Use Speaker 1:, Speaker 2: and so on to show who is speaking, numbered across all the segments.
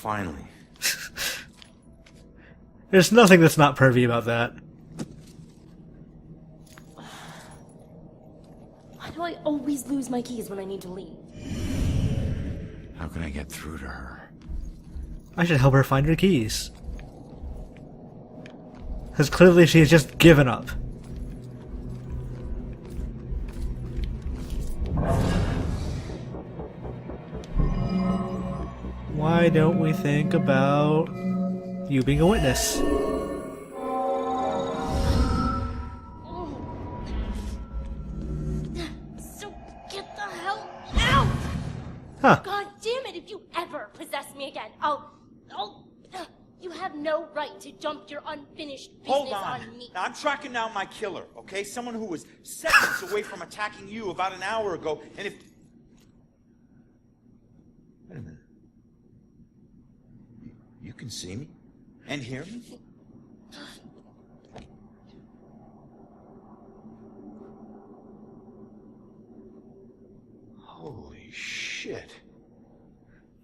Speaker 1: finally.
Speaker 2: There's nothing that's not pervy about that.
Speaker 3: Why do I always lose my keys when I need to leave?
Speaker 1: How can I get through to her?
Speaker 2: I should help her find her keys. Because clearly she's just given up. Why don't we think about you being a witness?
Speaker 3: So get the hell out!
Speaker 2: Huh.
Speaker 3: God damn it, if you ever possess me again, you have no right to dump your unfinished business
Speaker 1: Hold on.
Speaker 3: me.
Speaker 1: Now, I'm tracking down my killer, okay? Someone who was seconds away from attacking you about an hour ago, and if... Wait a minute. You can see me? And hear me? Holy shit.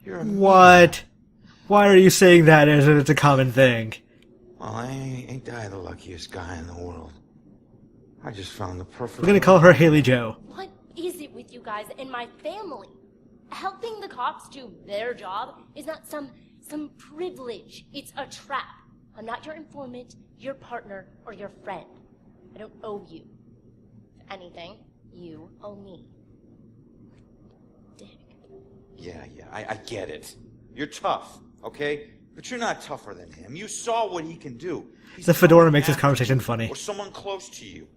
Speaker 1: You're a...
Speaker 2: What? Why are you saying that as if it's a common thing?
Speaker 1: Well, ain't I the luckiest guy in the world? I just found the perfect...
Speaker 2: We're gonna call her Haley Joe.
Speaker 3: What is it with you guys and my family? Helping the cops do their job is not some privilege. It's a trap. I'm not your informant, your partner, or your friend. I don't owe you. If anything, you owe me. Dick.
Speaker 1: Yeah, I get it. You're tough, okay? But you're not tougher than him. You saw what he can do. He's
Speaker 2: The fedora
Speaker 1: coming
Speaker 2: makes this
Speaker 1: after
Speaker 2: conversation
Speaker 1: you,
Speaker 2: funny.
Speaker 1: or someone close to you.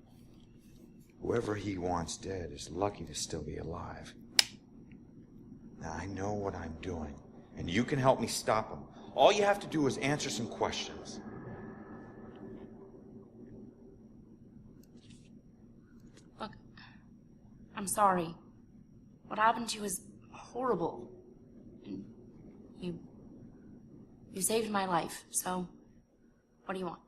Speaker 1: Whoever he wants dead is lucky to still be alive. Now, I know what I'm doing, and you can help me stop him. All you have to do is answer some questions.
Speaker 3: Look, I'm sorry. What happened to you is horrible. And you saved my life, so what do you want?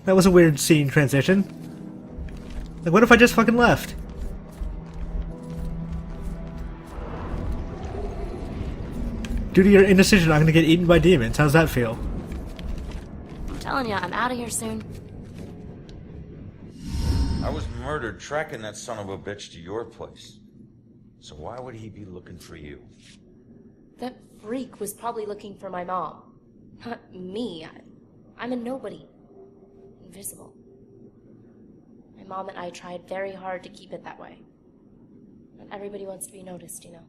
Speaker 2: That was a weird scene transition. Like, what if I just fucking left? Due to your indecision, I'm gonna get eaten by demons. How's that feel?
Speaker 3: I'm telling you, I'm out of here soon.
Speaker 1: I was murdered tracking that son of a bitch to your place. So why would he be looking for you?
Speaker 3: That freak was probably looking for my mom. Not me. I'm a nobody. Invisible. My mom and I tried very hard to keep it that way. Not everybody wants to be noticed, you know.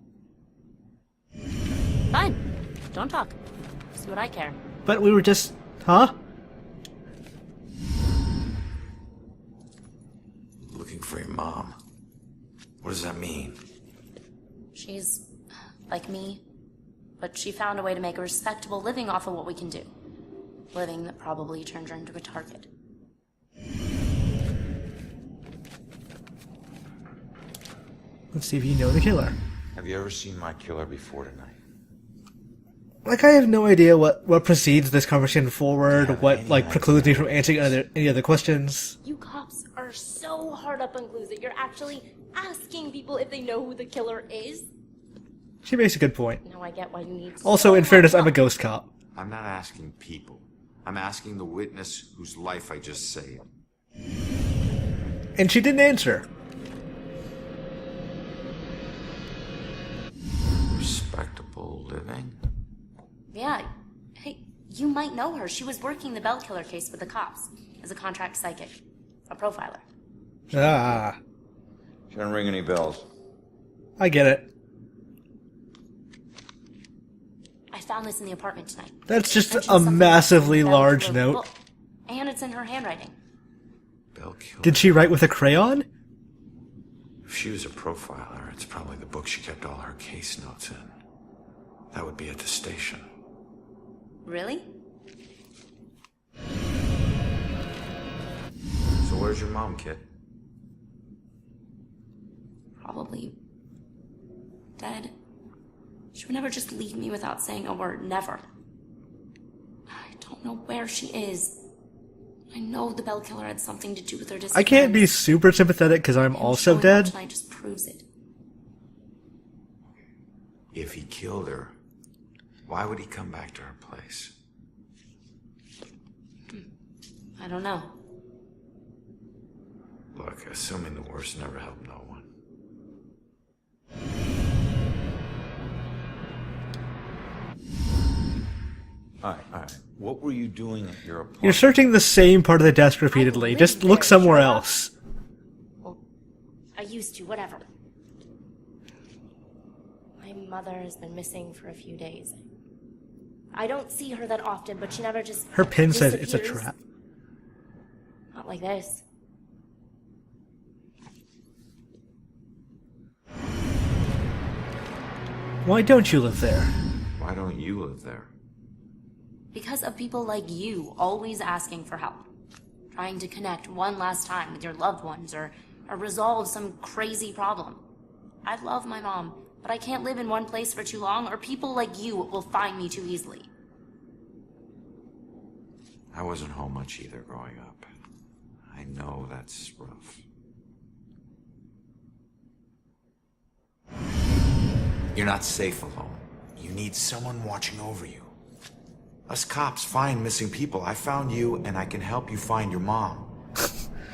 Speaker 3: Fine. Don't talk. Just what I care.
Speaker 2: But we were just... Huh?
Speaker 1: Looking for your mom. What does that mean?
Speaker 3: She's like me, but she found a way to make a respectable living off of what we can do. Living that probably turned her into a target.
Speaker 2: Let's see if you know the killer.
Speaker 1: Have you ever seen my killer before tonight?
Speaker 2: Like, I have no idea what precedes this conversation forward,
Speaker 1: Yeah,
Speaker 2: what,
Speaker 1: any
Speaker 2: like, precludes me
Speaker 1: idea.
Speaker 2: from answering any other questions.
Speaker 3: You cops are so hard up on clues that you're actually asking people if they know who the killer is.
Speaker 2: She makes a good point.
Speaker 3: Now I get why you need
Speaker 2: Also,
Speaker 3: so
Speaker 2: in fairness,
Speaker 3: much
Speaker 2: I'm a
Speaker 3: help.
Speaker 2: ghost cop.
Speaker 4: I'm not asking people. I'm asking the witness whose life I just saved.
Speaker 2: And she didn't answer.
Speaker 4: Respectable living?
Speaker 3: Yeah. Hey, you might know her. She was working the Bell Killer case with the cops as a contract psychic. A profiler.
Speaker 2: Ah,
Speaker 1: She didn't ring any bells.
Speaker 2: I get it.
Speaker 3: I found this in the apartment tonight.
Speaker 2: That's just
Speaker 3: Mentioned
Speaker 2: a
Speaker 3: something about
Speaker 2: massively
Speaker 3: the Bell
Speaker 2: large
Speaker 3: Killer
Speaker 2: note.
Speaker 3: book. And it's in her handwriting.
Speaker 4: Bell Killer.
Speaker 2: Did she write with a crayon?
Speaker 4: If she was a profiler, it's probably the book she kept all her case notes in. That would be at the station.
Speaker 3: Really?
Speaker 4: So where's your mom, kid?
Speaker 3: Probably dead. She would never just leave me without saying a word. Never. I don't know where she is. I know the Bell Killer had something to do with her disappearance.
Speaker 2: I can't be super sympathetic because I'm
Speaker 3: And
Speaker 2: also
Speaker 3: showing up
Speaker 2: dead.
Speaker 3: tonight just proves it.
Speaker 4: If he killed her, why would he come back to her place?
Speaker 3: I don't know.
Speaker 4: Look, assuming the worst never helped no one.
Speaker 1: All right. What were you doing at your apartment?
Speaker 2: You're searching the same part of the desk repeatedly.
Speaker 3: lived
Speaker 2: Just look
Speaker 3: there,
Speaker 2: somewhere
Speaker 3: shut up.
Speaker 2: else.
Speaker 3: Well, I used to, whatever. My mother has been missing for a few days. I don't see her that often, but she never just
Speaker 2: Her pin says it's a
Speaker 3: disappears.
Speaker 2: trap.
Speaker 3: Not like this.
Speaker 2: Why don't you live there?
Speaker 4: Why don't you live there?
Speaker 3: Because of people like you always asking for help. Trying to connect one last time with your loved ones or resolve some crazy problem. I love my mom, but I can't live in one place for too long or people like you will find me too easily.
Speaker 4: I wasn't home much either growing up. I know that's rough. You're not safe alone. You need someone watching over you. Us cops find missing people. I found you, and I can help you find your mom.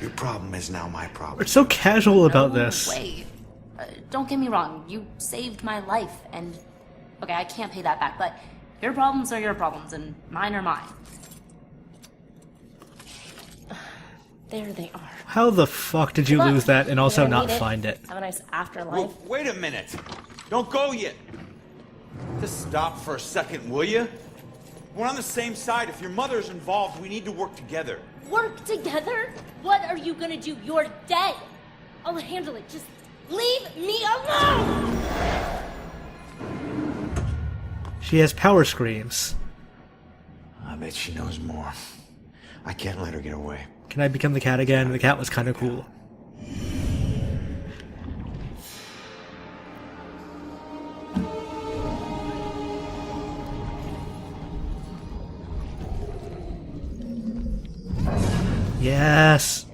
Speaker 4: Your problem is now my problem.
Speaker 2: It's so casual about
Speaker 3: No
Speaker 2: this.
Speaker 3: way. Don't get me wrong, you saved my life, and... Okay, I can't pay that back, but your problems are your problems, and mine are mine. There they are.
Speaker 2: How the fuck did you
Speaker 3: Look,
Speaker 2: lose that and also
Speaker 3: you're gonna
Speaker 2: not
Speaker 3: need
Speaker 2: find it?
Speaker 3: Have a nice afterlife.
Speaker 1: Well, wait a minute. Don't go yet. Just stop for a second, will you? We're on the same side. If your mother's involved, we need to work together.
Speaker 3: Work together? What are you gonna do? You're dead. I'll handle it. Just leave me alone!
Speaker 2: She has power screams.
Speaker 1: I bet she knows more. I can't let her get away.
Speaker 2: Can I become the cat again? The cat was kind of cool. Yes.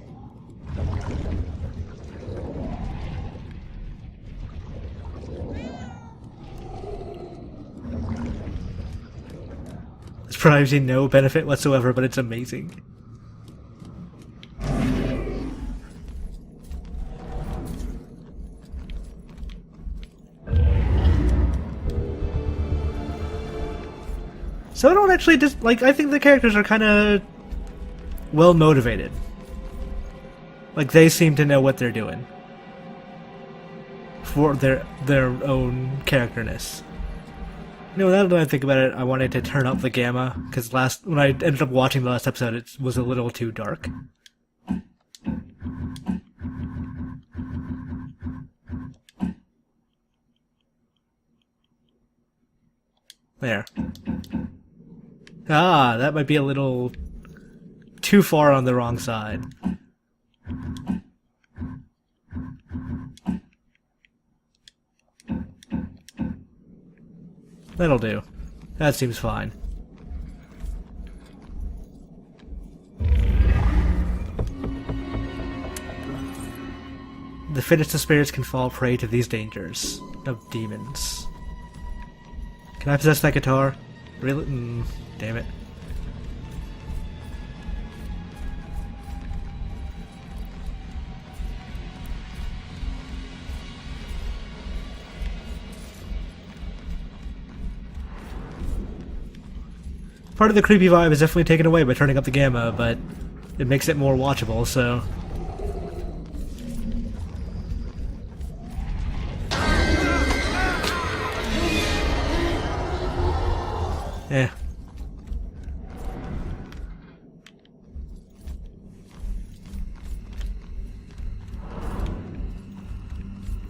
Speaker 2: It's probably no benefit whatsoever, but it's amazing. So I don't actually just like. I think the characters are kind of well motivated. Like they seem to know what they're doing for their own characterness. You know, now that I think about it, I wanted to turn up the gamma because when I ended up watching the last episode, it was a little too dark. There. Ah, that might be a little too far on the wrong side. That'll do. That seems fine. The fittest of spirits can fall prey to these dangers of demons. Can I possess that guitar? Really? Damn it. Part of the creepy vibe is definitely taken away by turning up the gamma, but it makes it more watchable, so... Eh.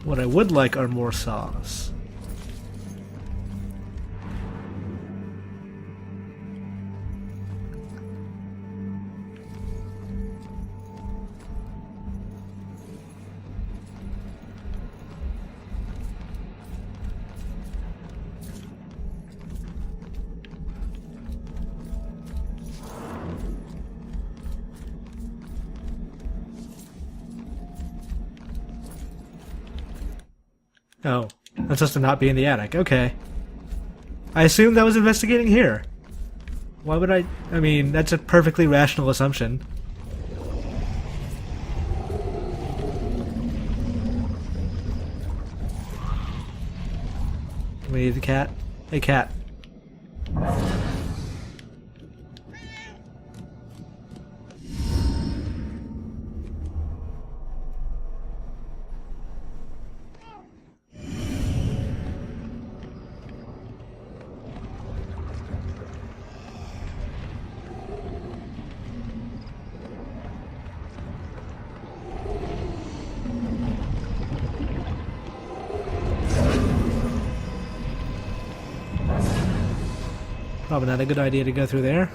Speaker 2: What I would like are more saws. Oh, That's supposed to not be in the attic. Okay. I assumed that was investigating here. Why would I mean, that's a perfectly rational assumption. We need the cat. Hey, cat. Probably not a good idea to go through there.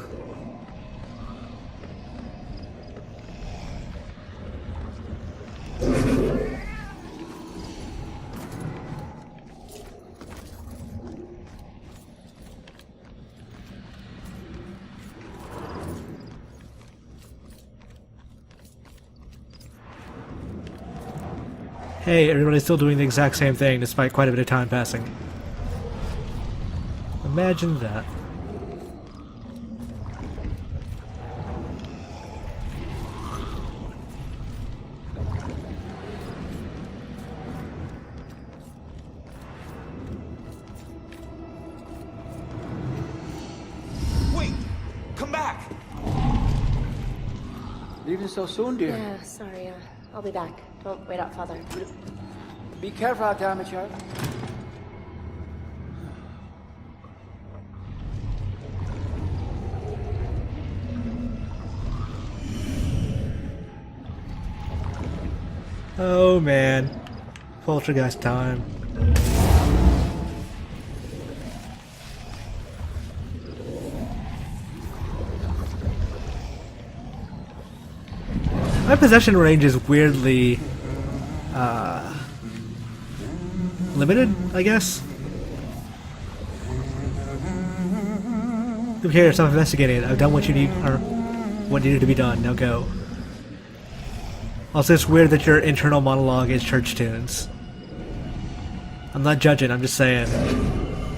Speaker 2: Hey, everybody's still doing the exact same thing despite quite a bit of time passing. Imagine that.
Speaker 4: Wait! Come back!
Speaker 5: Leaving so soon, dear?
Speaker 3: Yeah, sorry. I'll be back. Don't wait out, Father.
Speaker 5: Be careful out there, my child.
Speaker 2: Oh man. Poltergeist time. My possession range is weirdly limited, I guess. Who cares? I'm investigating it. I've done what you need, or what needed to be done. Now go. Also, it's weird that your internal monologue is church tunes. I'm not judging, I'm just saying.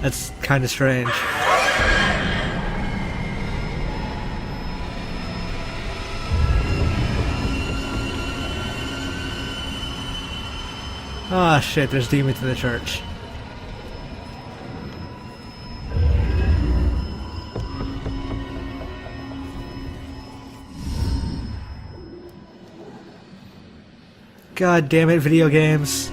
Speaker 2: That's kind of strange. Ah, shit, there's demons in the church. God damn it, video games.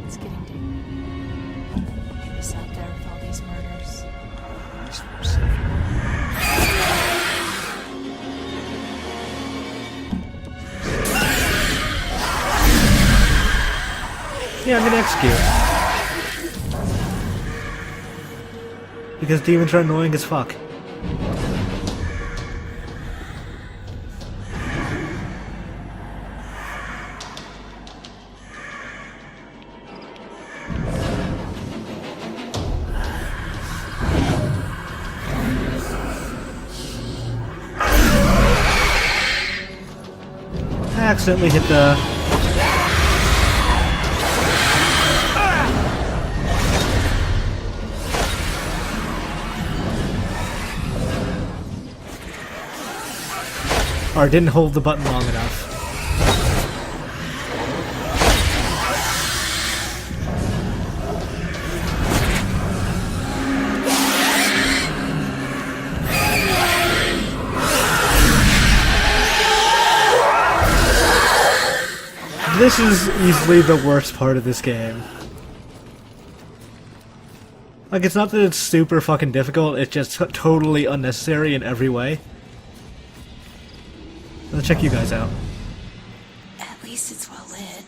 Speaker 6: It's getting deep. He was out there with all these murders. Just for himself.
Speaker 2: Yeah, I'm gonna execute. Because demons are annoying as fuck. I accidentally hit the... Or didn't hold the button long enough. This is easily the worst part of this game. Like, it's not that it's super fucking difficult, it's just totally unnecessary in every way. Let's check you guys out.
Speaker 6: At least it's well lit,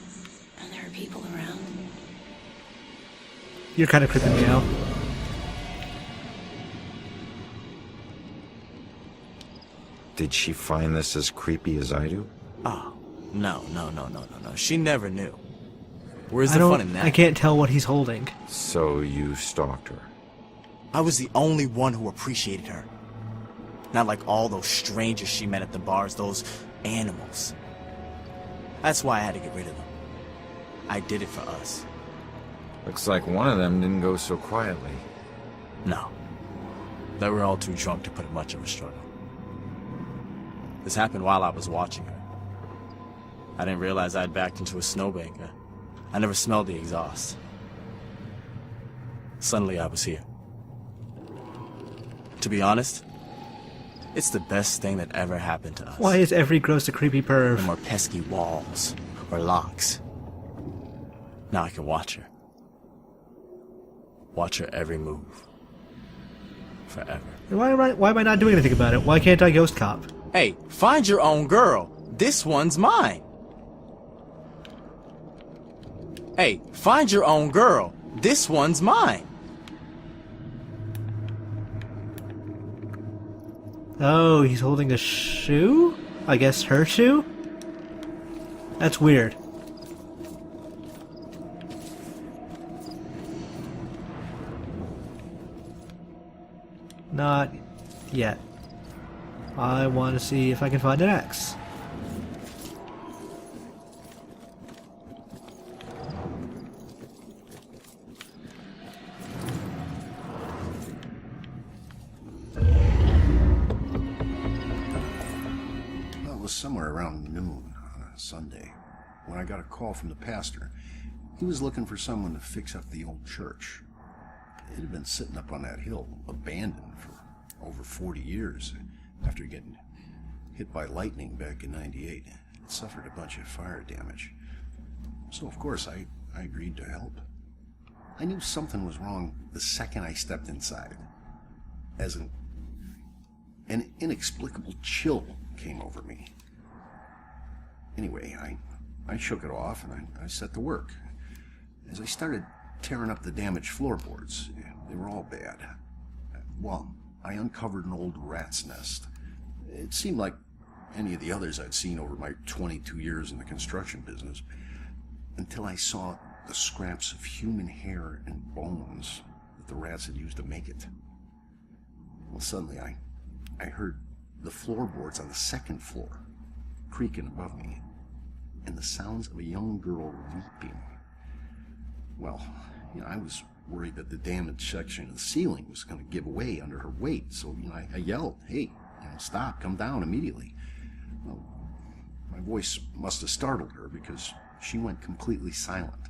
Speaker 6: and there are people around.
Speaker 2: You're kind of creeping me out.
Speaker 4: Did she find this as creepy as I do?
Speaker 7: Oh, no. She never knew. Where's
Speaker 2: I
Speaker 7: the fun in
Speaker 2: don't.
Speaker 7: that?
Speaker 2: I can't tell what he's holding.
Speaker 1: So you stalked her.
Speaker 7: I was the only one who appreciated her. Not like all those strangers she met at the bars, those animals. That's why I had to get rid of them. I did it for us.
Speaker 1: Looks like one of them didn't go so quietly.
Speaker 7: No. They were all too drunk to put up much of a struggle. This happened while I was watching her. I didn't realize I'd backed into a snowbank. I never smelled the exhaust. Suddenly I was here. To be honest, it's the best thing that ever happened to us.
Speaker 2: Why is every ghost a creepy
Speaker 7: No
Speaker 2: perv?
Speaker 7: more pesky walls or locks. Now I can watch her. Watch her every move. Forever.
Speaker 2: Why am I not doing anything about it? Why can't I ghost cop?
Speaker 7: Hey, find your own girl. This one's mine. Hey, find your own girl. This one's mine.
Speaker 2: Oh, he's holding a shoe? I guess her shoe? That's weird. Not yet. I want to see if I can find an X.
Speaker 8: Well, it was somewhere around noon on a Sunday when I got a call from the pastor. He was looking for someone to fix up the old church. It had been sitting up on that hill, abandoned for over 40 years. After getting hit by lightning back in '98, it suffered a bunch of fire damage. So, of course, I agreed to help. I knew something was wrong the second I stepped inside. As an inexplicable chill came over me. Anyway, I shook it off and I set to work. As I started tearing up the damaged floorboards, they were all bad. Well, I uncovered an old rat's nest. It seemed like any of the others I'd seen over my 22 years in the construction business, until I saw the scraps of human hair and bones that the rats had used to make it. Well, suddenly I heard the floorboards on the second floor creaking above me, and the sounds of a young girl weeping. Well, I was worried that the damaged section of the ceiling was going to give way under her weight, so I yelled, "Hey, stop, come down immediately." Well, my voice must have startled her because she went completely silent.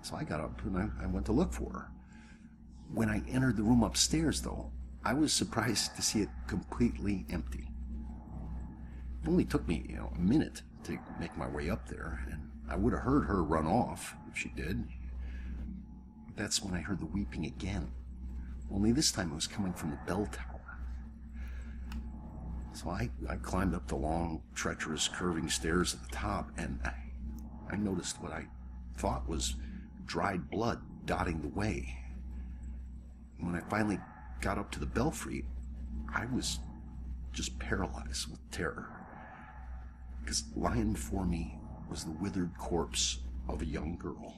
Speaker 8: So I got up and I went to look for her. When I entered the room upstairs, though, I was surprised to see it completely empty. It only took me, a minute to make my way up there, and I would have heard her run off if she did. That's when I heard the weeping again. Only this time it was coming from the bell tower. So I climbed up the long, treacherous, curving stairs at the top, and I noticed what I thought was dried blood dotting the way. When I finally got up to the belfry, I was just paralyzed with terror. Because lying before me was the withered corpse of a young girl.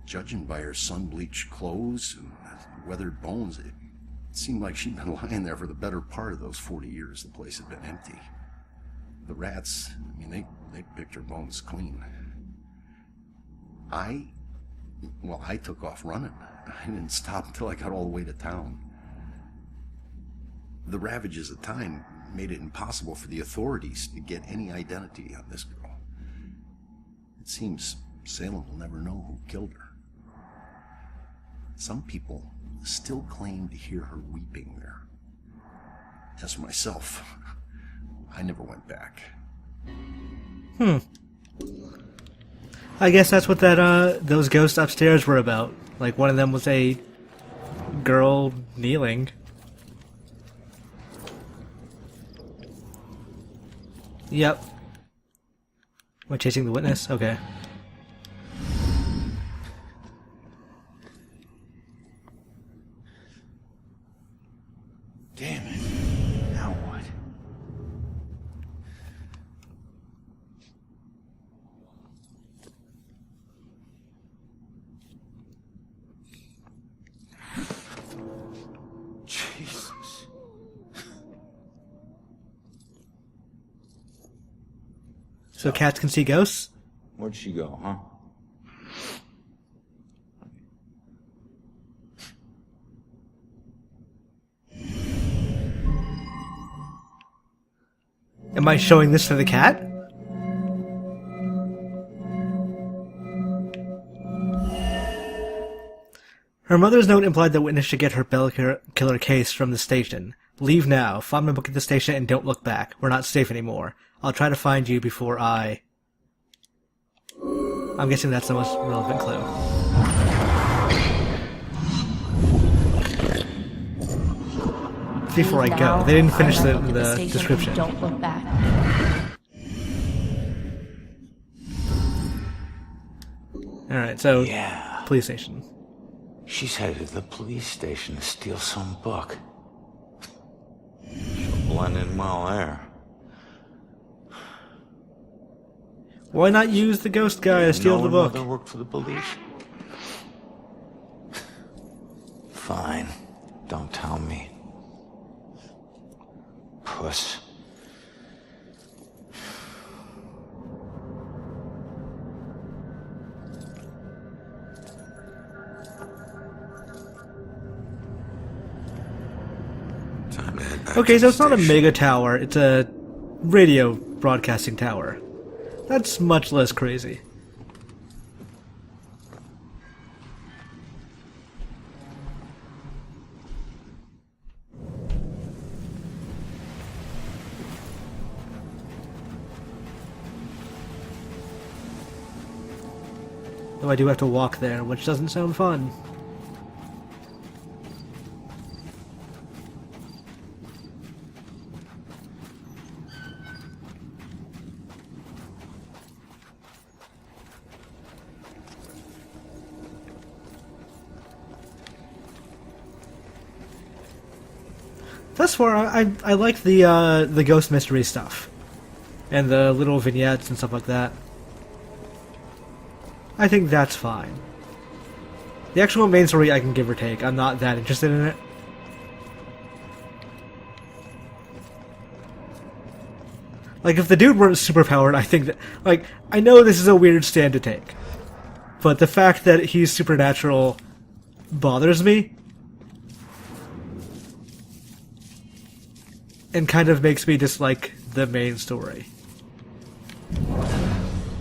Speaker 8: Judging by her sun-bleached clothes and weathered bones, it seemed like she'd been lying there for the better part of those 40 years the place had been empty. The rats, they picked her bones clean. I took off running. I didn't stop until I got all the way to town. The ravages of time made it impossible for the authorities to get any identity on this girl. It seems Salem will never know who killed her. Some people still claim to hear her weeping there. As for myself, I never went back.
Speaker 2: I guess that's what those ghosts upstairs were about. Like, one of them was a girl kneeling. Yep. Am I chasing the witness? Okay.
Speaker 1: Damn it. Now what?
Speaker 2: So cats can see ghosts?
Speaker 1: Where'd she go, huh?
Speaker 2: Am I showing this to the cat? Her mother's note implied the witness should get her bell killer case from the station. Leave now. Find my book at the station and don't look back. We're not safe anymore. I'll try to find you before I... I'm guessing that's the most relevant clue. Before I go. They didn't finish the description.
Speaker 3: Don't look back.
Speaker 2: Alright, so...
Speaker 1: Yeah.
Speaker 2: Police station.
Speaker 1: She's headed to the police station to steal some book. She'll blend in well there.
Speaker 2: Why not use the ghost guy to steal the book?
Speaker 1: Mother worked for the police? Fine. Don't tell me. Puss.
Speaker 4: Time to head back
Speaker 2: Okay,
Speaker 4: to
Speaker 2: so
Speaker 4: the
Speaker 2: it's not a
Speaker 4: station.
Speaker 2: mega tower, it's a radio broadcasting tower. That's much less crazy. Though I do have to walk there, which doesn't sound fun. Thus far, I like the ghost mystery stuff, and the little vignettes and stuff like that. I think that's fine. The actual main story I can give or take. I'm not that interested in it. Like, if the dude weren't superpowered, I think that... Like, I know this is a weird stand to take, but the fact that he's supernatural bothers me. And kind of makes me dislike the main story.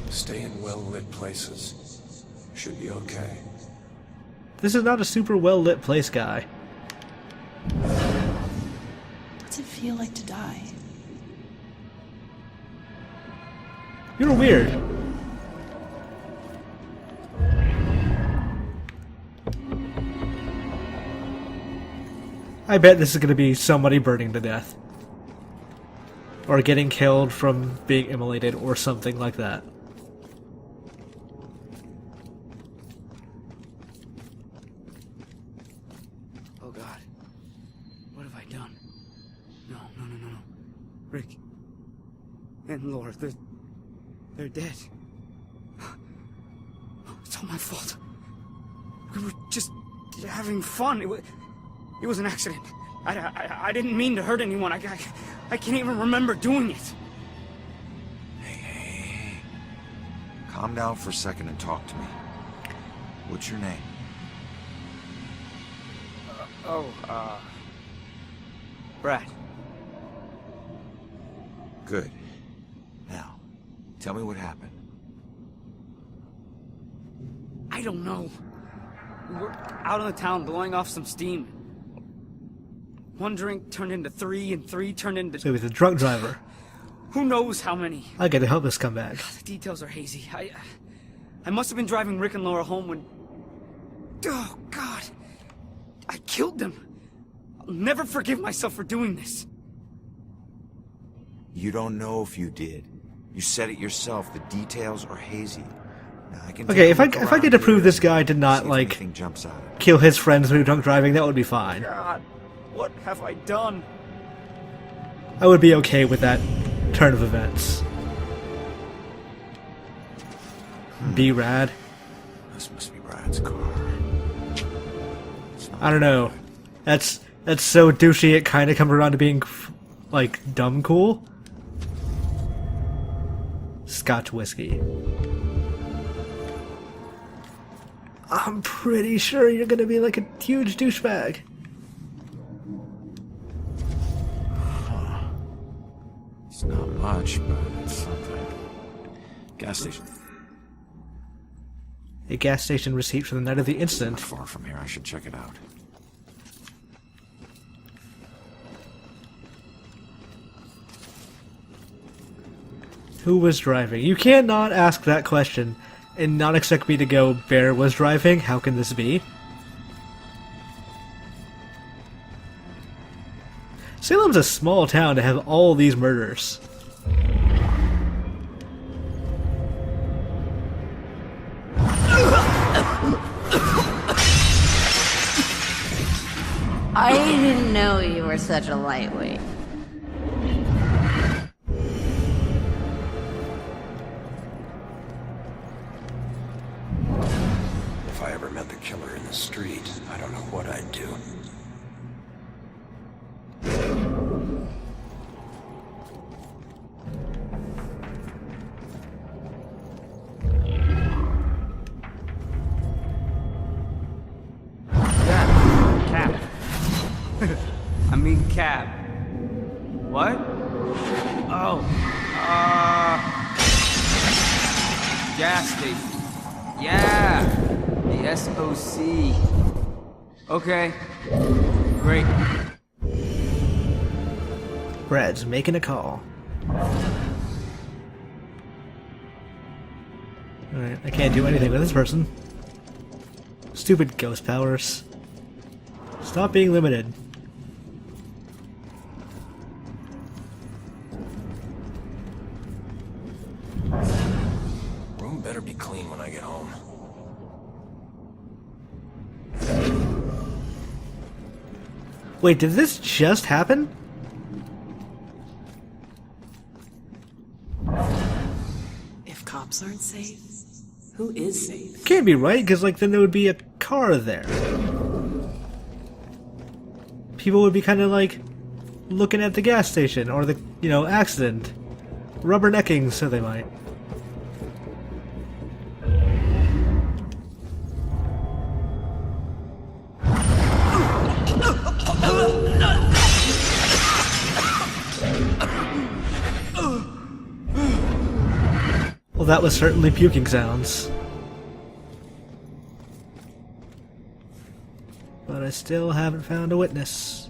Speaker 9: Stay in well-lit places. Should be okay.
Speaker 2: This is not a super well-lit place, guy.
Speaker 6: What's it feel like to die?
Speaker 2: You're weird. I bet this is going to be somebody burning to death. Or getting killed from being immolated or something like that.
Speaker 5: Oh God. What have I done? No. Rick. And Laura, they're dead. It's all my fault. We were just having fun. It was an accident. I didn't mean to hurt anyone. I can't even remember doing it.
Speaker 4: Hey. Calm down for a second and talk to me. What's your name?
Speaker 5: Brad.
Speaker 4: Good. Now, tell me what happened.
Speaker 5: I don't know. We were out in the town blowing off some steam. One drink turned into three, and three turned into...
Speaker 2: So he was a drunk driver.
Speaker 5: Who knows how many?
Speaker 2: I gotta help this scumbag.
Speaker 5: The details are hazy. I must have been driving Rick and Laura home when... Oh, God. I killed them. I'll never forgive myself for doing this.
Speaker 4: You don't know if you did. You said it yourself. The details are hazy. Now, I can
Speaker 2: Okay,
Speaker 4: take a look
Speaker 2: if I get
Speaker 4: around
Speaker 2: to prove
Speaker 4: here
Speaker 2: this guy did
Speaker 4: and
Speaker 2: not,
Speaker 4: see if
Speaker 2: like,
Speaker 4: anything jumps out at me.
Speaker 2: kill his friends through drunk driving, that would be fine.
Speaker 5: God, what have I done?
Speaker 2: I would be okay with that turn of events. Be rad.
Speaker 4: This must be Brad's car.
Speaker 2: I don't know. That's so douchey it kind of comes around to being, like, dumb cool. This Scotch whiskey. I'm pretty sure you're gonna be like a huge douchebag.
Speaker 7: It's not much, but it's something. Gas station.
Speaker 2: A gas station receipt from the night of the
Speaker 7: Not
Speaker 2: incident.
Speaker 7: far from here. I should check it out.
Speaker 2: Who was driving? You can't not ask that question and not expect me to go, Bear was driving? How can this be? Salem's a small town to have all these murders.
Speaker 10: I didn't know you were such a lightweight.
Speaker 9: If I ever met the killer in the street, I don't know what I'd do.
Speaker 5: Cap. I mean cab. What? Oh. Gas station. Yeah. The SOC. Okay. Great.
Speaker 2: Brad's making a call. Alright, I can't do anything with this person. Stupid ghost powers. Stop being limited.
Speaker 9: Room better be clean when I get home.
Speaker 2: Wait, did this just happen?
Speaker 6: If cops aren't safe, who is safe?
Speaker 2: Can't be right, because like then there would be a car there. People would be kind of like looking at the gas station or the, accident. Rubbernecking, so they might. Well, that was certainly puking sounds. But I still haven't found a witness.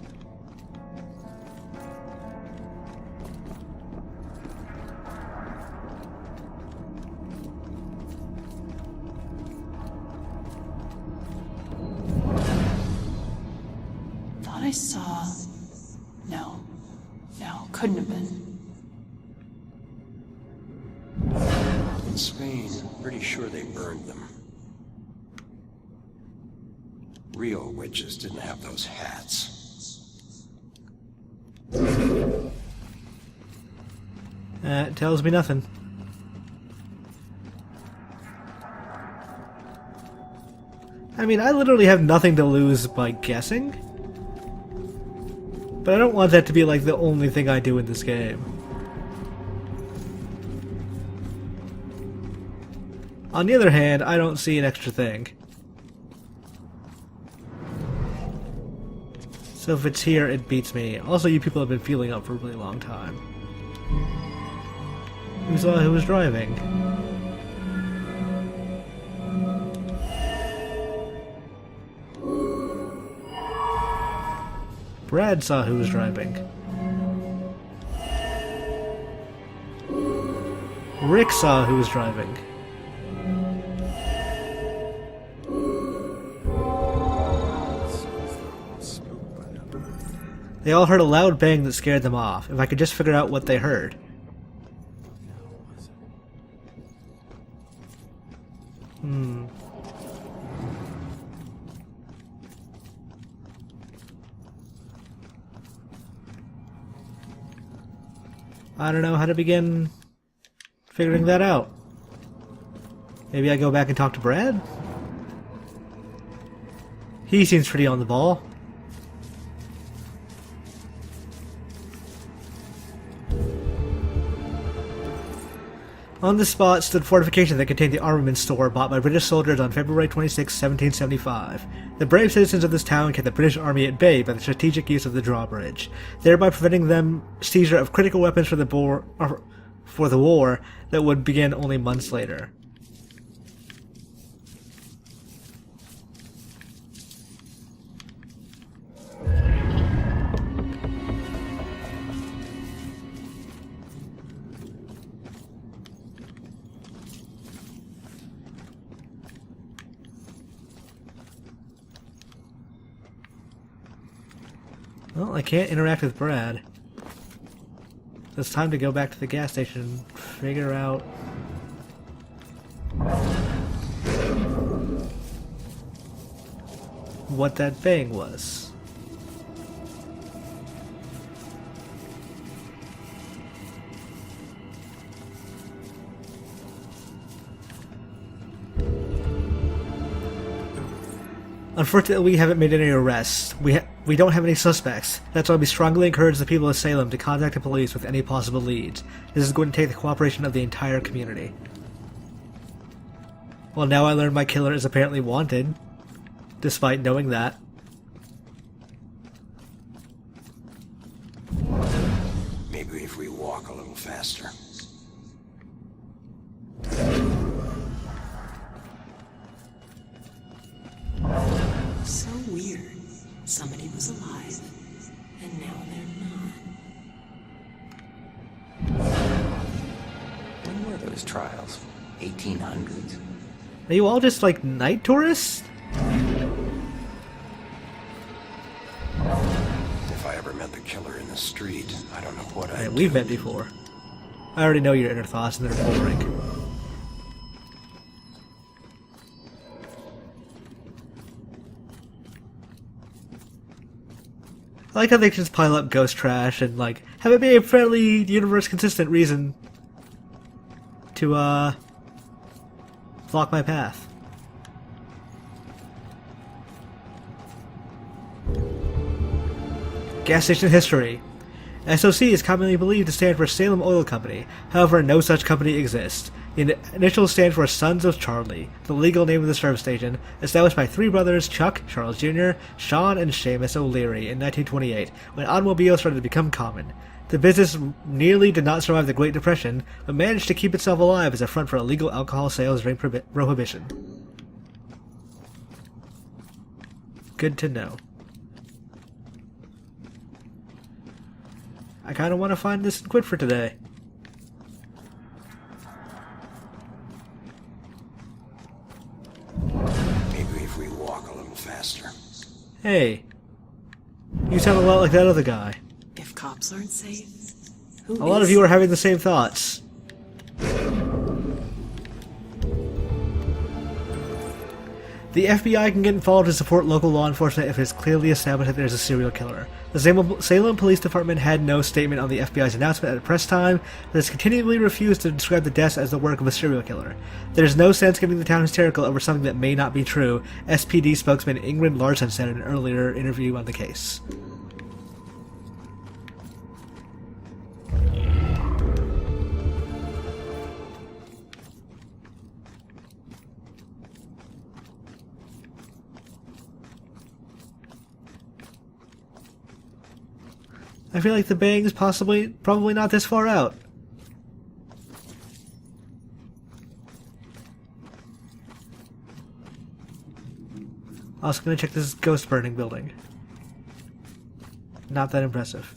Speaker 6: Thought I saw... No. No, couldn't have been.
Speaker 9: In Spain, pretty sure they burned them. Real witches didn't have those hats.
Speaker 2: It tells me nothing. I mean, I literally have nothing to lose by guessing. But I don't want that to be like the only thing I do in this game. On the other hand, I don't see an extra thing. So if it's here, it beats me. Also, you people have been feeling up for a really long time. Who saw who was driving? Brad saw who was driving. Rick saw who was driving. They all heard a loud bang that scared them off. If I could just figure out what they heard. I don't know how to begin figuring that out. Maybe I go back and talk to Brad? He seems pretty on the ball. On the spot stood fortifications that contained the armament store bought by British soldiers on February 26, 1775. The brave citizens of this town kept the British army at bay by the strategic use of the drawbridge, thereby preventing them seizure of critical weapons for the war that would begin only months later. Well, I can't interact with Brad. So it's time to go back to the gas station and figure out... what that bang was. Unfortunately, we haven't made any arrests. We don't have any suspects. That's why we strongly encourage the people of Salem to contact the police with any possible leads. This is going to take the cooperation of the entire community. Well, now I learned my killer is apparently wanted, despite knowing that.
Speaker 9: Maybe if we walk a little faster.
Speaker 11: So weird. Somebody was alive, and now they're not.
Speaker 12: When were those trials? 1800s?
Speaker 2: Are you all just like night tourists?
Speaker 9: If I ever met the killer in the street, I don't know what I'd
Speaker 2: We've
Speaker 9: do.
Speaker 2: met before. I already know your inner thoughts and they're boring. I like how they just pile up ghost trash and, like, have it be a fairly universe-consistent reason to, block my path. Gas station history. SOC is commonly believed to stand for Salem Oil Company. However, no such company exists. The initials stand for Sons of Charlie, the legal name of the service station, established by three brothers Chuck, Charles Jr., Sean, and Seamus O'Leary in 1928, when automobiles started to become common. The business nearly did not survive the Great Depression, but managed to keep itself alive as a front for illegal alcohol sales during Prohibition. Good to know. I kinda want to find this and quit for today.
Speaker 9: Maybe if we walk a little faster.
Speaker 2: Hey. You sound a lot like that other guy.
Speaker 11: If cops aren't safe, who
Speaker 2: A lot of you are having the same thoughts. The FBI can get involved to support local law enforcement if it is clearly established that there is a serial killer. The Salem Police Department had no statement on the FBI's announcement at press time, but has continually refused to describe the deaths as the work of a serial killer. There is no sense getting the town hysterical over something that may not be true, SPD spokesman Ingrid Larson said in an earlier interview on the case. I feel like the bang's probably not this far out. Also gonna check this ghost burning building. Not that impressive.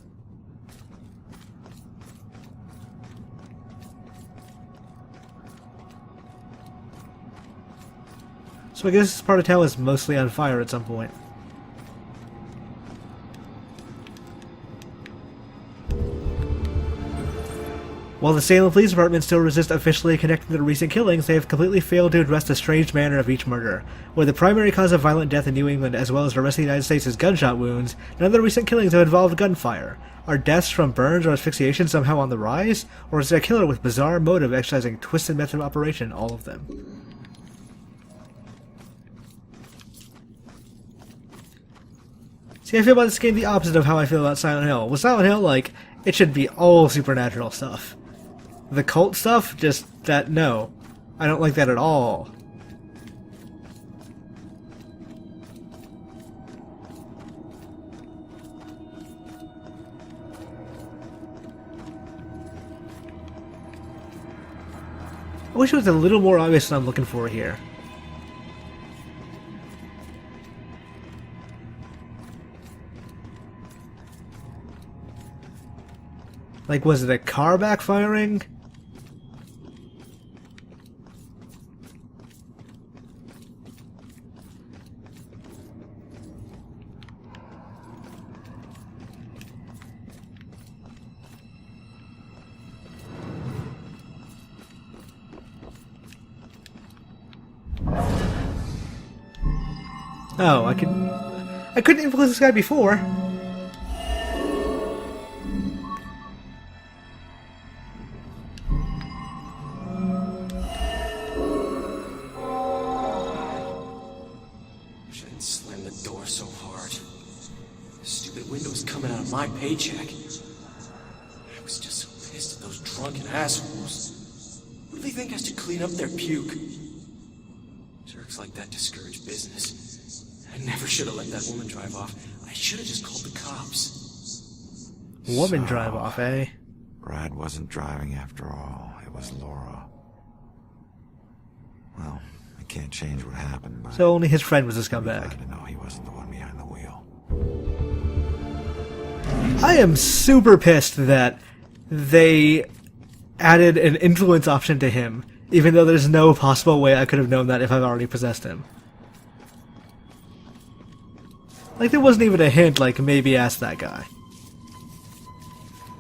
Speaker 2: So I guess this part of town was mostly on fire at some point. While the Salem Police Department still resists officially connecting the recent killings, they have completely failed to address the strange manner of each murder. Where the primary cause of violent death in New England, as well as the rest of the United States, is gunshot wounds, none of the recent killings have involved gunfire. Are deaths from burns or asphyxiation somehow on the rise? Or is there a killer with bizarre motive exercising twisted method of operation in all of them? See, I feel about this game the opposite of how I feel about Silent Hill. With Silent Hill, like, it should be all supernatural stuff. The cult stuff, just that, no. I don't like that at all. I wish it was a little more obvious what I'm looking for here. Like, was it a car backfiring? Oh, I couldn't influence this guy before.
Speaker 9: Wish I didn't slam the door so hard. The stupid window was coming out of my paycheck. I was just so pissed at those drunken assholes. Who do they think has to clean up their puke? Jerks like that discourage business. I never should have let that woman drive off. I should have just called the cops.
Speaker 2: Woman drive off, eh?
Speaker 4: Brad wasn't driving after all. It was Laura. Well, I can't change what happened, but...
Speaker 2: So only his friend was a
Speaker 4: I'm
Speaker 2: scumbag.
Speaker 4: glad to know he wasn't the one behind the wheel.
Speaker 2: I am super pissed that they added an influence option to him, even though there's no possible way I could have known that if I've already possessed him. Like, there wasn't even a hint, like, maybe ask that guy.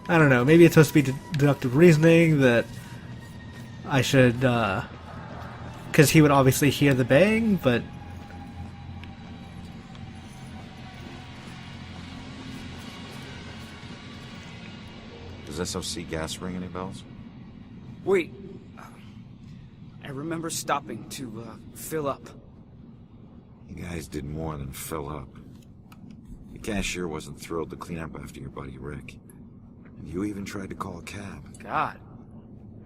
Speaker 2: I don't know, maybe it's supposed to be deductive reasoning that I should, because he would obviously hear the bang, but...
Speaker 4: Does SOC gas ring any bells?
Speaker 5: Wait. I remember stopping to, fill up.
Speaker 4: You guys did more than fill up. The cashier wasn't thrilled to clean up after your buddy Rick. And you even tried to call a cab.
Speaker 5: God.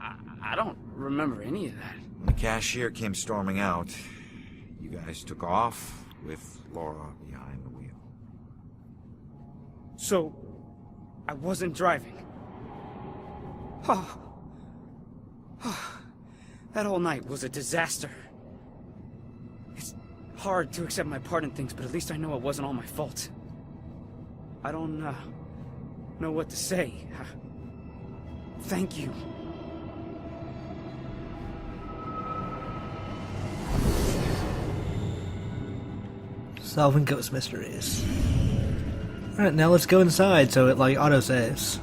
Speaker 5: I don't remember any of that.
Speaker 4: When the cashier came storming out, you guys took off with Laura behind the wheel.
Speaker 5: So, I wasn't driving. That whole night was a disaster. It's hard to accept my part in things, but at least I know it wasn't all my fault. I don't know what to say. Thank you.
Speaker 2: Solving ghost mysteries. Alright, now let's go inside so it, like, auto-saves.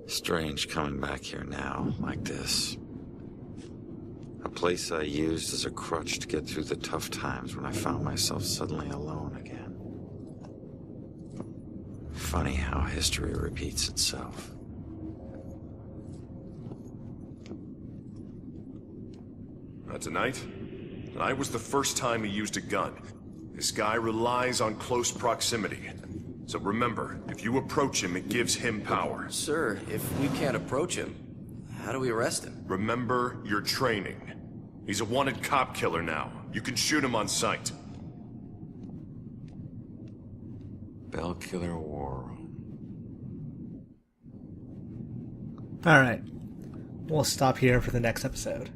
Speaker 4: Strange coming back here now, like this. A place I used as a crutch to get through the tough times when I found myself suddenly alone again. Funny how history repeats itself.
Speaker 13: Tonight was the first time he used a gun. This guy relies on close proximity. So remember, if you approach him, it gives him power.
Speaker 12: Sir, if we can't approach him, how do we arrest him?
Speaker 13: Remember your training. He's a wanted cop killer now. You can shoot him on sight.
Speaker 4: Bell Killer War Room.
Speaker 2: Alright. We'll stop here for the next episode.